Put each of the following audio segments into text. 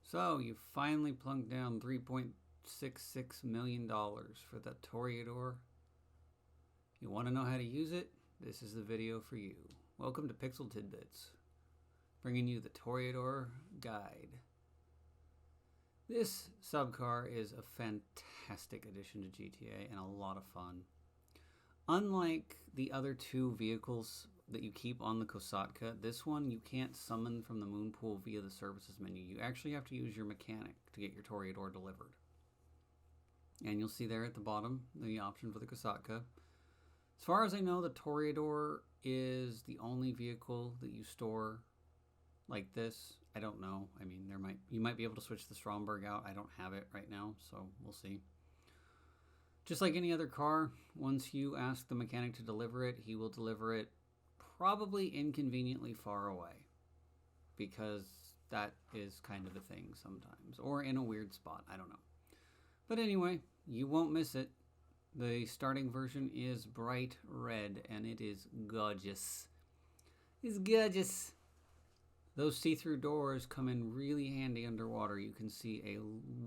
So you finally plunked down $3.66 million for the Toriador. You want to know how to use it? This is the video for you. Welcome to Pixel Tidbits, bringing you the Toriador guide. This subcar is a fantastic addition to GTA and a lot of fun. Unlike the other two vehicles that you keep on the Kosatka, this one you can't summon from the moon pool via the services menu. You actually have to use your mechanic to get your Toriador delivered. And you'll see there at the bottom the option for the Kosatka. As far as I know, the Toriador is the only vehicle that you store like this. I don't know. I mean, you might be able to switch the Stromberg out. I don't have it right now, so we'll see. Just like any other car, once you ask the mechanic to deliver it, he will deliver it probably inconveniently far away, because that is kind of a thing sometimes, or in a weird spot. I don't know. But anyway, you won't miss it. The starting version is bright red, and it is gorgeous. It's gorgeous. Those see-through doors come in really handy underwater. You can see a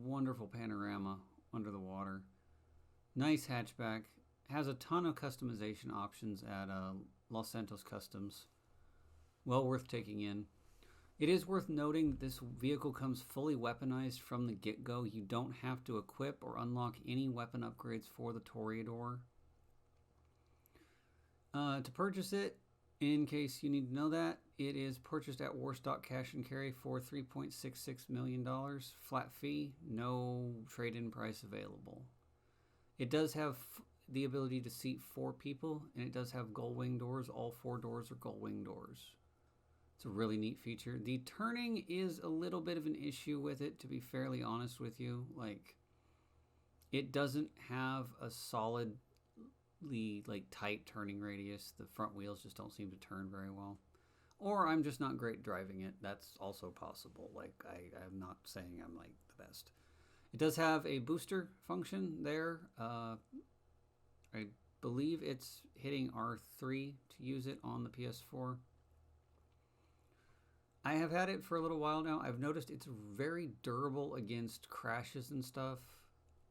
wonderful panorama under the water. Nice hatchback. Has a ton of customization options at Los Santos Customs. Well worth taking in. It is worth noting that this vehicle comes fully weaponized from the get-go. You don't have to equip or unlock any weapon upgrades for the Toriador. To purchase it, in case you need to know that, it is purchased at Warstock Cash and Carry for $3.66 million. Flat fee, no trade-in price available. It does have the ability to seat 4 people, and it does have gull wing doors. All 4 doors are gull wing doors. It's a really neat feature. The turning is a little bit of an issue with it, to be fairly honest with you. Like, it doesn't have a solidly tight turning radius. The front wheels just don't seem to turn very well. Or I'm just not great driving it. That's also possible. Like, I'm not saying I'm like the best. It does have a booster function there. I believe it's hitting R3 to use it on the PS4. I have had it for a little while now. I've noticed it's very durable against crashes and stuff.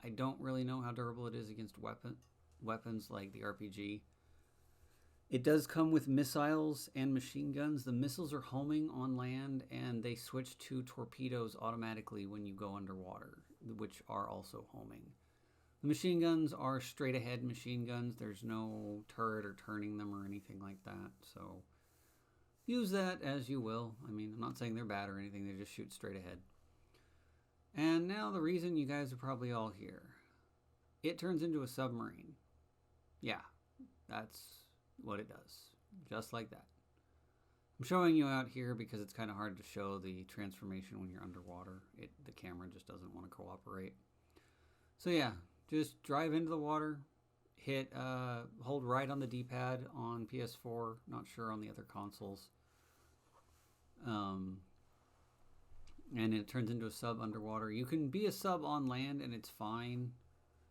I don't really know how durable it is against weapons like the RPG. It does come with missiles and machine guns. The missiles are homing on land, and they switch to torpedoes automatically when you go underwater, which are also homing. The machine guns are straight ahead machine guns. There's no turret or turning them or anything like that. So use that as you will. I mean, I'm not saying they're bad or anything. They just shoot straight ahead. And now the reason you guys are probably all here. It turns into a submarine. Yeah, that's what it does. Just like that. I'm showing you out here because it's kind of hard to show the transformation when you're underwater. The camera just doesn't want to cooperate. So yeah, just drive into the water, hold right on the D-pad on PS4, not sure on the other consoles. And it turns into a sub underwater. You can be a sub on land and it's fine.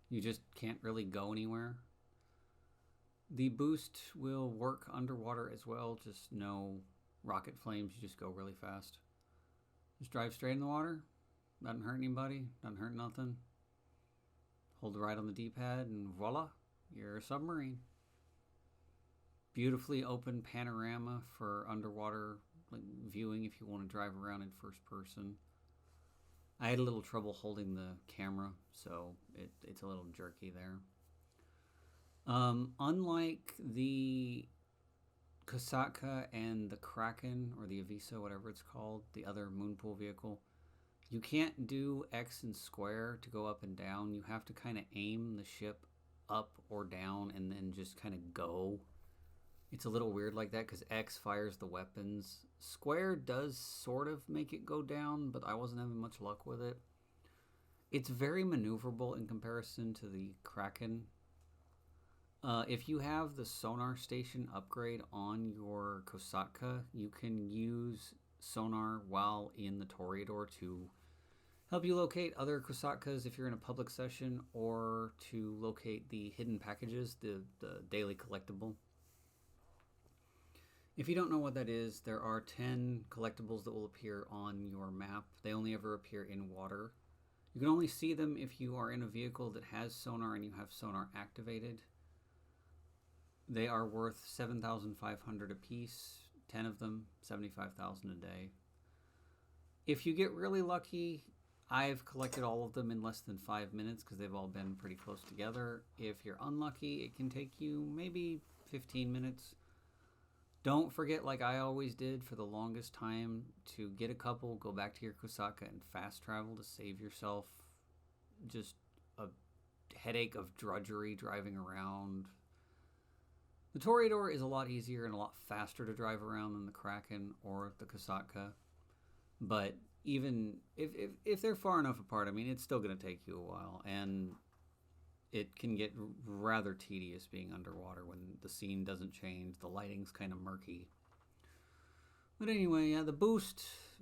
You just can't really go anywhere. The boost will work underwater as well, just no rocket flames. You just go really fast. Just drive straight in the water. Doesn't hurt anybody, doesn't hurt nothing. Hold the right on the D-pad and voila, you're a submarine. Beautifully open panorama for underwater viewing if you want to drive around in first person. I had a little trouble holding the camera, so it's a little jerky there. Unlike the Kosatka and the Kraken, or the Aviso, whatever it's called, the other moonpool vehicle, you can't do X and square to go up and down. You have to kind of aim the ship up or down and then just kind of go. It's a little weird like that because X fires the weapons. Square does sort of make it go down, but I wasn't having much luck with it. It's very maneuverable in comparison to the Kraken. If you have the sonar station upgrade on your Kosatka, you can use sonar while in the Toriador to help you locate other Kosatkas if you're in a public session, or to locate the hidden packages, the daily collectible. If you don't know what that is, there are 10 collectibles that will appear on your map. They only ever appear in water. You can only see them if you are in a vehicle that has sonar and you have sonar activated. They are worth 7,500 apiece, 10 of them, 75,000 a day. If you get really lucky, I've collected all of them in less than 5 minutes because they've all been pretty close together. If you're unlucky, it can take you maybe 15 minutes. Don't forget, like I always did for the longest time, to get a couple, go back to your Kosaka and fast travel to save yourself just a headache of drudgery driving around. The Toriador is a lot easier and a lot faster to drive around than the Kraken or the Kosaka. But even if they're far enough apart, I mean, it's still going to take you a while. And it can get rather tedious being underwater when the scene doesn't change. The lighting's kind of murky. But anyway, yeah, the boost,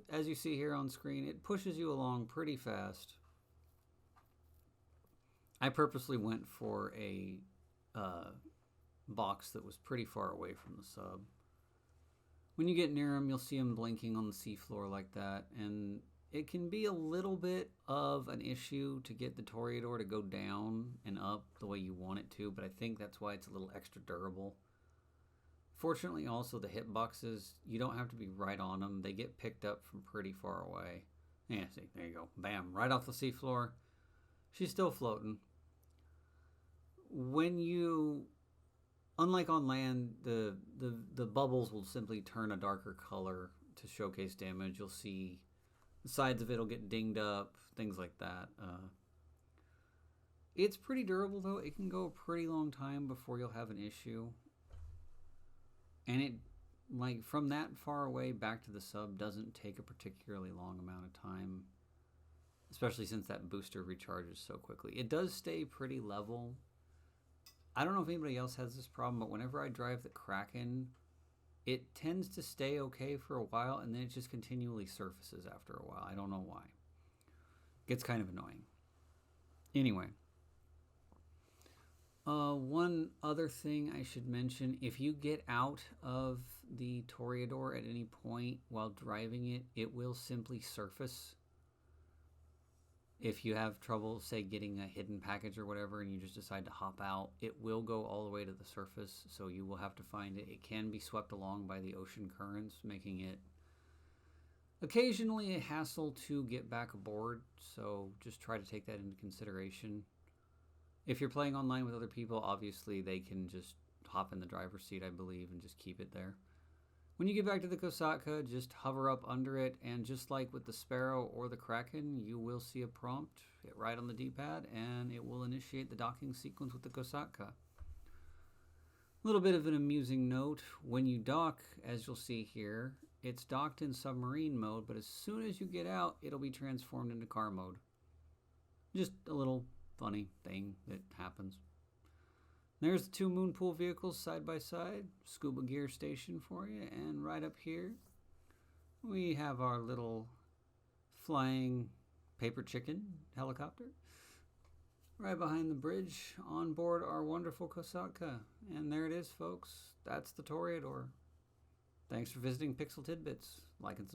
as you see here on screen, it pushes you along pretty fast. I purposely went for a box that was pretty far away from the sub. When you get near them, you'll see them blinking on the seafloor like that, and it can be a little bit of an issue to get the Toriador to go down and up the way you want it to, but I think that's why it's a little extra durable. Fortunately, also, the hitboxes, you don't have to be right on them. They get picked up from pretty far away. Yeah, see, there you go. Bam, right off the seafloor. She's still floating. When you... Unlike on land, the bubbles will simply turn a darker color to showcase damage. You'll see the sides of it will get dinged up, things like that. It's pretty durable, though. It can go a pretty long time before you'll have an issue. And it, like, from that far away back to the sub doesn't take a particularly long amount of time, especially since that booster recharges so quickly. It does stay pretty level. I don't know if anybody else has this problem, but whenever I drive the Kraken, it tends to stay okay for a while, and then it just continually surfaces after a while. I don't know why. It gets kind of annoying. Anyway. One other thing I should mention, if you get out of the Toriador at any point while driving it, it will simply surface. If you have trouble, say, getting a hidden package or whatever, and you just decide to hop out, it will go all the way to the surface, so you will have to find it. It can be swept along by the ocean currents, making it occasionally a hassle to get back aboard, so just try to take that into consideration. If you're playing online with other people, obviously they can just hop in the driver's seat, I believe, and just keep it there. When you get back to the Kosaka, just hover up under it, and just like with the Sparrow or the Kraken, you will see a prompt. Hit right on the D-pad, and it will initiate the docking sequence with the Kosaka. A little bit of an amusing note, when you dock, as you'll see here, it's docked in submarine mode, but as soon as you get out, it'll be transformed into car mode. Just a little funny thing that happens. There's the two Moonpool vehicles side by side, scuba gear station for you, and right up here we have our little flying paper chicken helicopter. Right behind the bridge, on board our wonderful Kosaka. And there it is, folks. That's the Toriador. Thanks for visiting Pixel Tidbits. Like and subscribe.